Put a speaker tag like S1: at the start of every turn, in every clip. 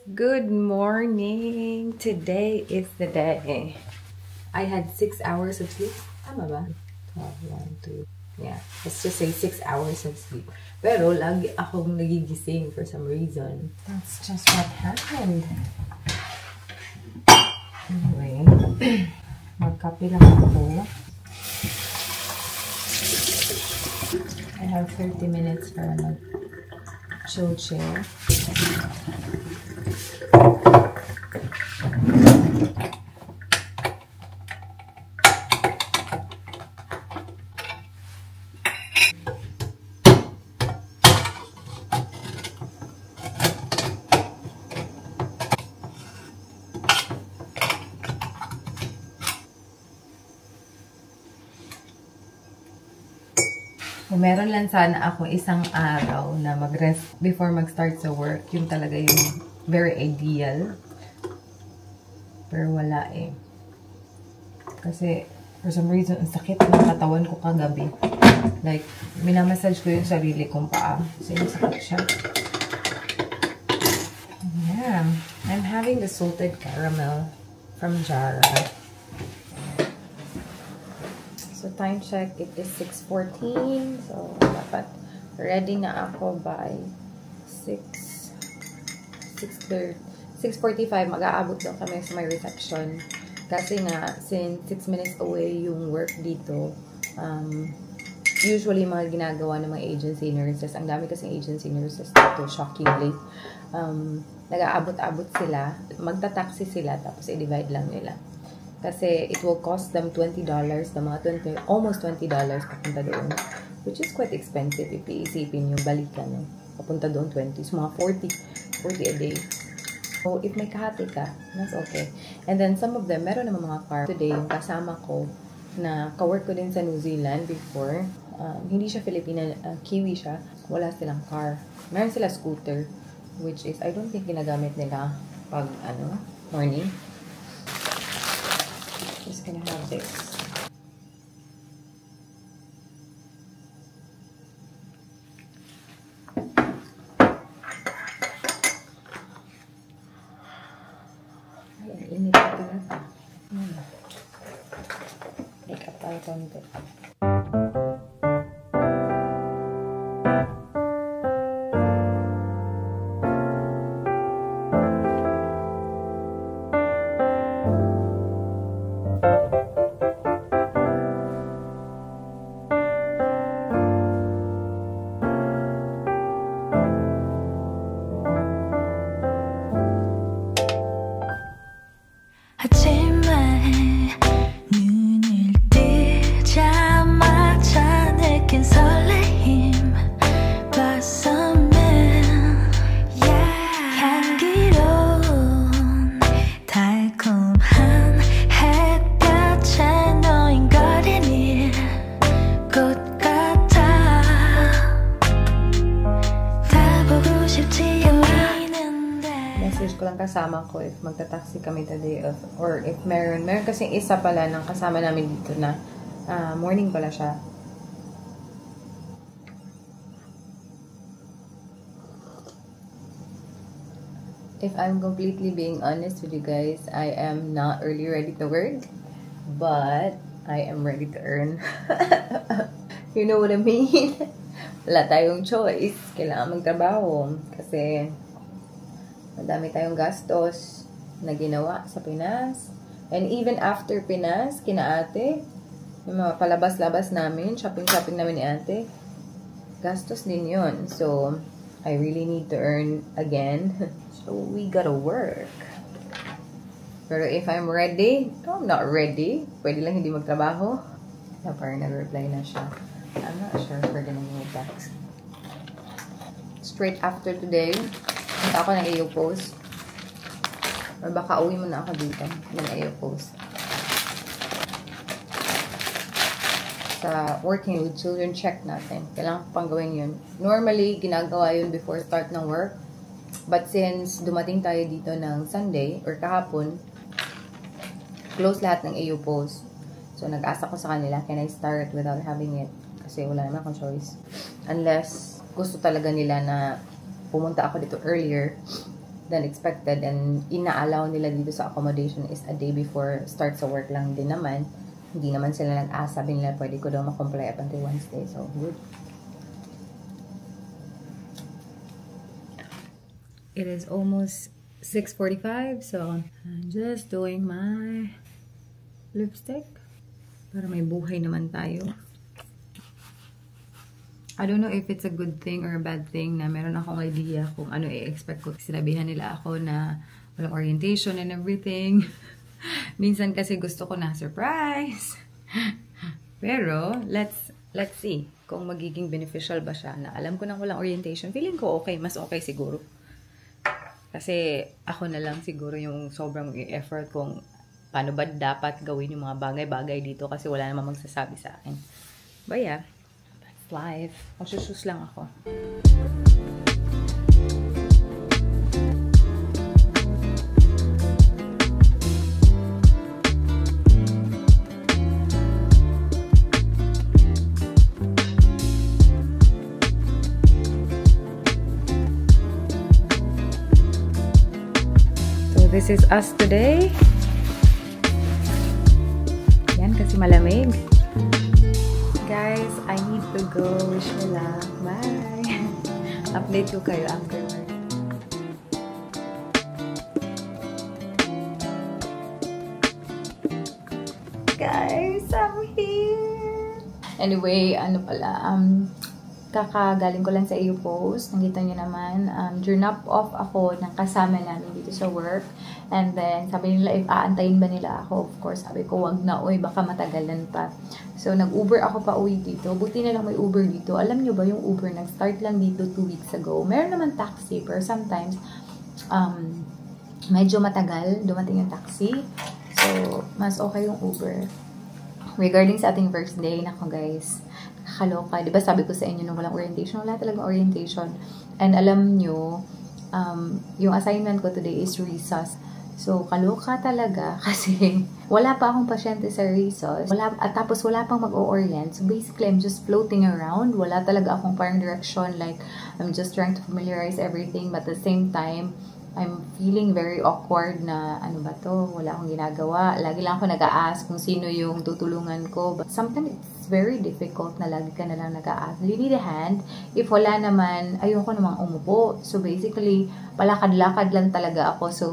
S1: Good morning! Today is the day. I had 6 hours of sleep. Tama ba? 12, 1, 2. Yeah, let's just say 6 hours of sleep. Pero lagi akong nagigising for some reason. That's just what happened. Anyway, magkape lang ako. I have 30 minutes para mag-chill. Meron lang sana ako isang araw na mag-rest before mag-start sa work. Yung talaga yung very ideal. Pero wala eh. Kasi, for some reason, ang sakit ng katawan ko kagabi. Like, minamassage ko yung sarili kong paa. Kasi sakit siya. Yeah. I'm having the salted caramel from Jara. So, time check, it is 6:14. So, dapat ready na ako by 6:45. Mag-aabot daw kami sa may reception. Kasi nga, since 6 minutes away yung work dito, usually mga ginagawa ng mga agency nurses, ang dami kasing agency nurses dito, shockingly. Nag-aabot-abot sila, magta-taxi sila, tapos i-divide lang nila. Kasi it will cost them $20, almost $20 papunta doon. Which is quite expensive if iisipin yung balikan. No? Papunta doon 20. So mga 40 a day. So if may kahati ka, that's okay. And then some of them, meron naman mga car. Today, yung kasama ko, na kawork ko din sa New Zealand before. Hindi siya Filipina, Kiwi siya. Wala silang car. Meron sila scooter. Which is, I don't think ginagamit nila pag, morning. Just gonna have this. Ay, init pa pinata. Make up tayo konti. Kasama ko if magta-taxi kami today or if meron kasing isa pala ng kasama namin dito na morning pala siya. If I'm completely being honest with you guys, I am not really ready to work, but I am ready to earn. You know what I mean? Wala tayong choice. Kailangan magtrabaho kasi madami tayong gastos na ginawa sa Pinas. And even after Pinas, kina ate, yung mga palabas-labas namin, shopping namin ni ate, gastos din yun. So, I really need to earn again. So, we gotta work. Pero if I'm ready, I'm not ready. Pwede lang hindi magtrabaho. Parang nag-reply na siya. I'm not sure if we're gonna move back. Straight after today, punta ako ng AO Post. Or baka uwi mo na ako dito ng AO Post. Sa working with children check natin. Kailangan pang gawin yun. Normally, ginagawa yun before start ng work. But since dumating tayo dito ng Sunday or kahapon, close lahat ng AO Post. So, nag-asa ko sa kanila, can I start without having it? Kasi wala naman akong choice. Unless gusto talaga nila na pumunta ako dito earlier, than expected, and inaalaw nila dito sa accommodation is a day before start sa work lang din naman. Hindi naman sila nag-asa, sabi nila pwede ko daw makomply up until Wednesday, so good. It is almost 6:45, so I'm just doing my lipstick para may buhay naman tayo. I don't know if it's a good thing or a bad thing na meron akong idea kung ano i-expect ko. Sinabihan nila ako na walang orientation and everything. Minsan kasi gusto ko na surprise. Pero, let's see kung magiging beneficial ba siya. Na alam ko nang walang orientation. Feeling ko okay. Mas okay siguro. Kasi ako na lang siguro yung sobrang effort kung paano ba dapat gawin yung mga bagay-bagay dito kasi wala namang magsasabi sa akin. But yeah, that's life. Magsusus lang ako. This is us today. Yan, kasi malamig. Guys, I need to go. Wish me luck. Bye! Update ko kayo afterward. Guys, I'm here! Anyway, ano pala, kakagaling ko lang sa iyo post. Nakita nyo naman, drop off ako ng kasama namin dito sa work. And then, sabi nila, if aantayin ba nila ako? Of course, sabi ko, wag na, oy, baka matagalan pa. So, nag-Uber ako pa uwi dito. Buti na lang may Uber dito. Alam nyo ba yung Uber, nag-start lang dito 2 weeks ago. Meron naman taxi, pero sometimes, medyo matagal dumating yung taxi. So, mas okay yung Uber. Regarding sa ating first day, nako guys, nakakaloka. Diba sabi ko sa inyo nung walang orientation? Wala talagang orientation. And alam nyo, yung assignment ko today is resus. So, kaloka talaga kasi wala pa akong pasyente sa resus. Tapos wala pang mag-o-orient. So, basically, I'm just floating around. Wala talaga akong parang direction. Like, I'm just trying to familiarize everything. But at the same time, I'm feeling very awkward na, ano ba to? Wala akong ginagawa. Lagi lang ako nag-a-ask kung sino yung tutulungan ko. But sometimes it's very difficult na lagi ka na lang nag-a-ask. You need a hand. If wala naman, ayoko namang umupo. So basically, palakad-lakad lang talaga ako. So,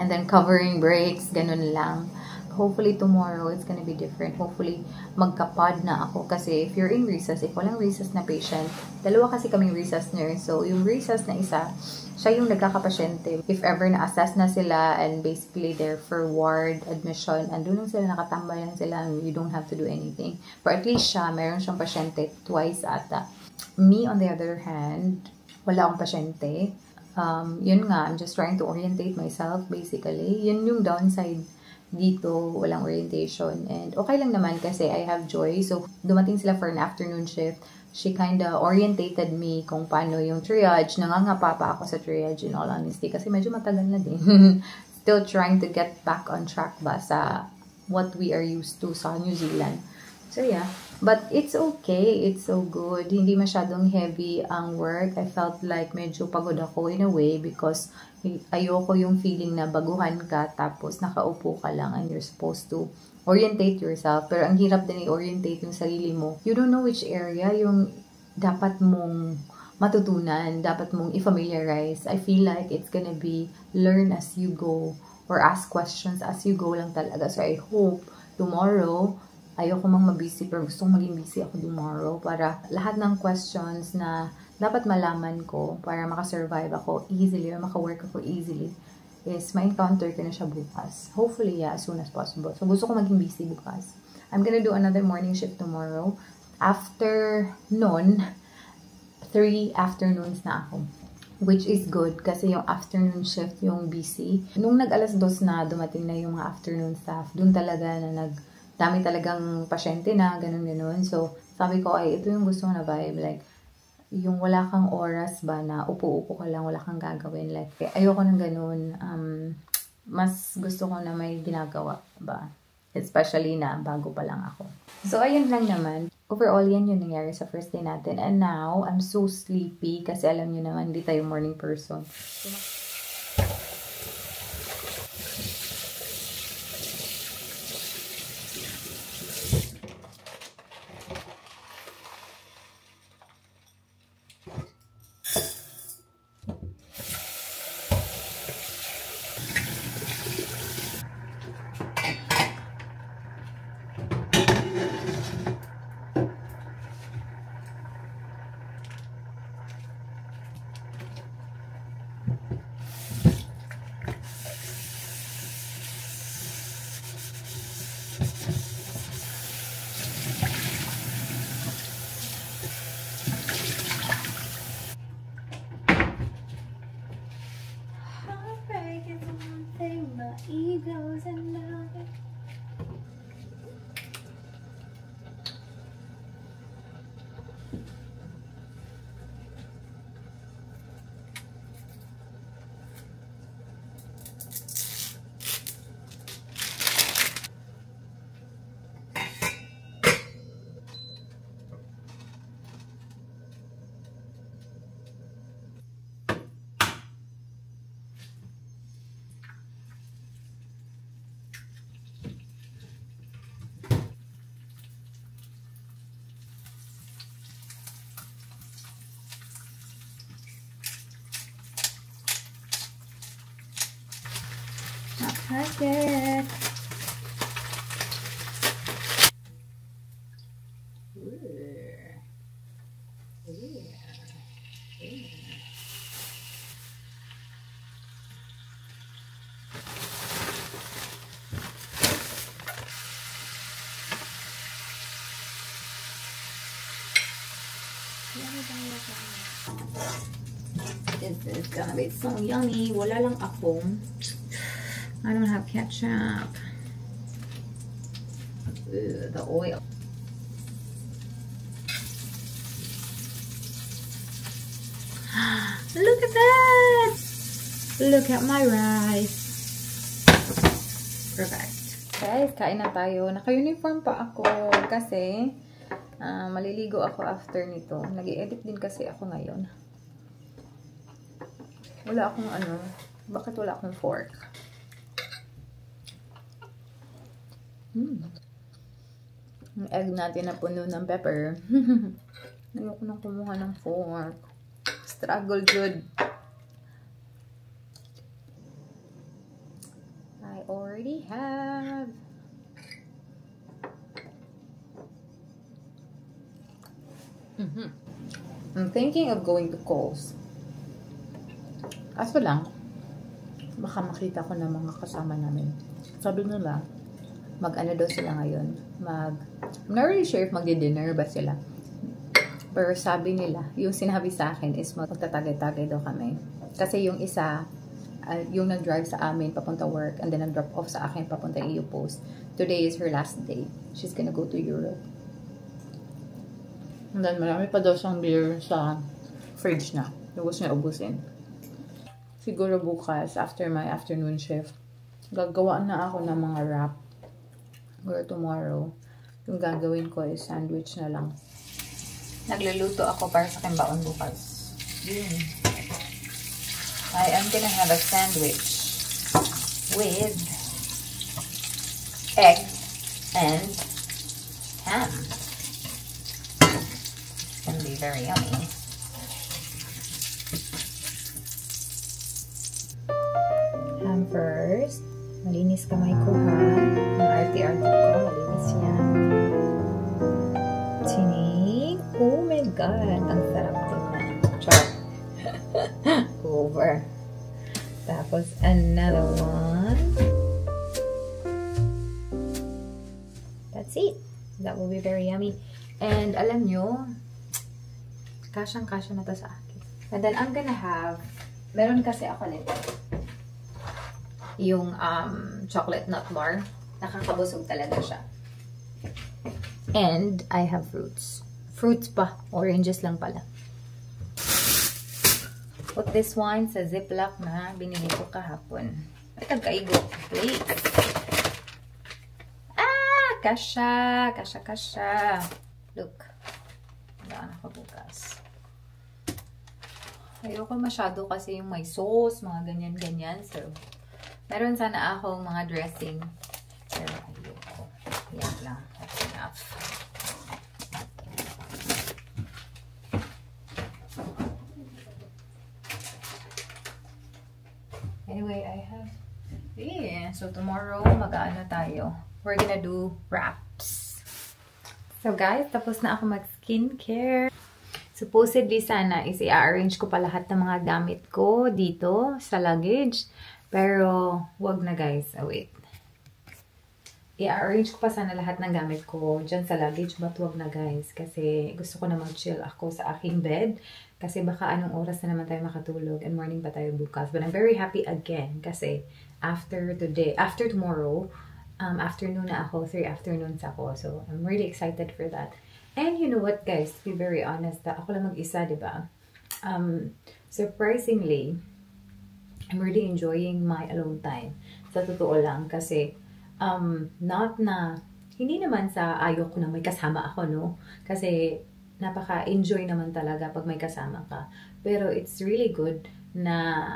S1: and then covering breaks, ganun lang. Hopefully tomorrow, it's gonna be different. Hopefully, magka-pod na ako. Kasi if you're in resus, if walang resus na patient, dalawa kasi kaming resus nurse. So, yung resus na isa, siya yung nagkakapasyente. If ever na-assess na sila and basically they're for ward admission, andun lang sila, nakatambay lang sila, you don't have to do anything. But at least siya, meron siyang pasyente twice ata. Me, on the other hand, wala akong pasyente. Yun nga, I'm just trying to orientate myself, basically. Yun yung downside dito, walang orientation. And okay lang naman kasi I have Joy. So, dumating sila for an afternoon shift. She kinda orientated me kung paano yung triage. Nangangapa pa ako sa triage in all honesty kasi medyo matagal na din. Still trying to get back on track ba sa what we are used to sa New Zealand. So, yeah. But it's okay. It's so good. Hindi masyadong heavy ang work. I felt like medyo pagod ako in a way because ayoko yung feeling na baguhan ka tapos nakaupo ka lang and you're supposed to orientate yourself. Pero ang hirap din i-orientate yung sarili mo. You don't know which area yung dapat mong matutunan, dapat mong i-familiarize. I feel like it's gonna be learn as you go or ask questions as you go lang talaga. So I hope tomorrow, ayoko mang mabusy pero gusto kong maging busy ako tomorrow para lahat ng questions na dapat malaman ko para makasurvive ako easily or makawork ako easily is ma-encounter ko na siya bukas. Hopefully, yeah, as soon as possible. So, gusto ko maging busy bukas. I'm gonna do another morning shift tomorrow. After noon, 3 afternoons na ako. Which is good kasi yung afternoon shift yung busy. Nung nag-alas 2 na dumating na yung mga afternoon staff, dun talaga na dami talagang pasyente na, ganun-ganun. So, sabi ko, ay, ito yung gusto ko na vibe. Like, yung wala kang oras ba na upo-upo ka lang, wala kang gagawin. Like, ayoko ng ganun. Mas gusto ko na may ginagawa ba? Especially na bago pa lang ako. So, ayun lang naman. overall, yan yung nangyari sa first day natin. And now, I'm so sleepy kasi alam nyo naman, hindi tayo morning person. Egos and love. Packet. This is gonna be so yummy. Wala lang akong. I don't have ketchup. Ooh, the oil. Look at that! Look at my rice. Perfect. Guys, kain na tayo. Naka-uniform pa ako kasi maliligo ako after nito. Nag-i-edit din kasi ako ngayon. Wala akong bakit wala akong fork? Yung egg natin na puno ng pepper. Ayoko nang kumuha ng fork. Struggle good. I already have. I'm thinking of going to Kohl's. Kaso lang, baka makita ko ng mga kasama namin. Sabi nila, mag-ano daw sila ngayon. I'm not really sure if magdi-dinner ba sila. Pero sabi nila, yung sinabi sa akin is magtatagay-tagay daw kami. Kasi yung isa, yung nag-drive sa amin papunta work and then nag-drop off sa akin papunta EU Post. Today is her last day. She's gonna go to Europe. And then marami pa daw siyang beer sa fridge na. Gusto niya ubusin. Siguro bukas, after my afternoon shift, gagawa na ako ng mga wrap. Or tomorrow, yung gagawin ko is sandwich na lang. Nagluluto ako para sa aking baon bukas. I am gonna have a sandwich with egg and ham. It's gonna be very yummy. Ham first. Malinis kamay ko ha. Ang arte-arte ko, malinis yan. Tinig. Oh my God. Ang sarap tingnan. Char. Over. Tapos, another one. That's it. That will be very yummy. And, alam nyo, kasyang-kasya na to sa akin. And then, I'm gonna have, meron kasi ako nito. Yung chocolate nut bar. Nakakabusog talaga siya. And I have fruits. Fruits pa. Oranges lang pala. Put this one sa Ziploc na binili ko kahapon. Ay, kagkaigo. Wait. Ah! Kasha! Kasha, kasha.
S2: Look. Wala ako bukas. Ayoko masyado kasi yung may sauce, mga ganyan-ganyan. So, meron sana akong mga dressing. Pero ayoko. Yan lang. That's enough. Anyway, I have... Yeah. So, tomorrow, mag-ano tayo. We're gonna do wraps. So, guys, tapos na ako mag-skincare. Supposedly, sana is i-arrange ko pa lahat ng mga gamit ko dito sa luggage. Pero, wag na guys. Oh, wait. I-arrange ko pa sana lahat ng gamit ko dyan sa luggage. But wag na guys. Kasi gusto ko na mag-chill ako sa aking bed. Kasi baka anong oras na naman tayo makatulog. And morning pa tayo bukas. But I'm very happy again. Kasi after tomorrow, afternoon na ako. 3 afternoons ako. So, I'm really excited for that. And you know what guys, to be very honest, ako lang mag-isa, diba? Surprisingly, I'm really enjoying my alone time. Sa totoo lang, kasi hindi naman sa ayaw ko na may kasama ako, no? Kasi napaka-enjoy naman talaga pag may kasama ka. Pero it's really good na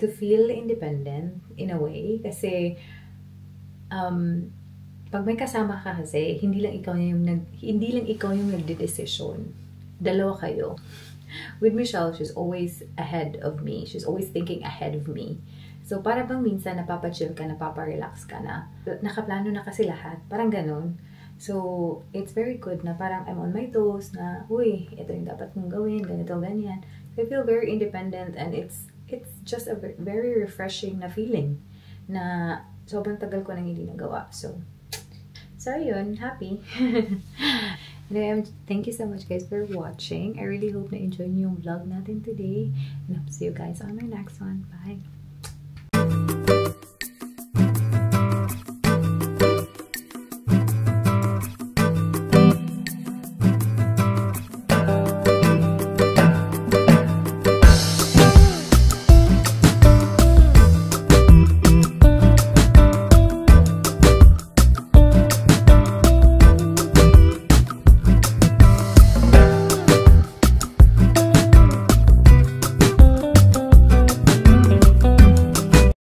S2: to feel independent in a way. Kasi pag may kasama ka kasi, hindi lang ikaw yung nagde-decision. Dalawa kayo. With Michelle, she's always ahead of me. She's always thinking ahead of me. So, para bang minsan napapachill ka, napaparelax ka na. Nakaplano na kasi lahat. Parang ganun. So, it's very good na parang I'm on my toes na, uy, ito yung dapat mong gawin, ganito, ganyan. So, I feel very independent and it's just a very refreshing na feeling na sobrang tagal ko nang hindi nagawa. So, yun, happy. Anyway, thank you so much guys for watching. I really hope na enjoy niyo yung vlog natin today. And I hope to see you guys on my next one. Bye!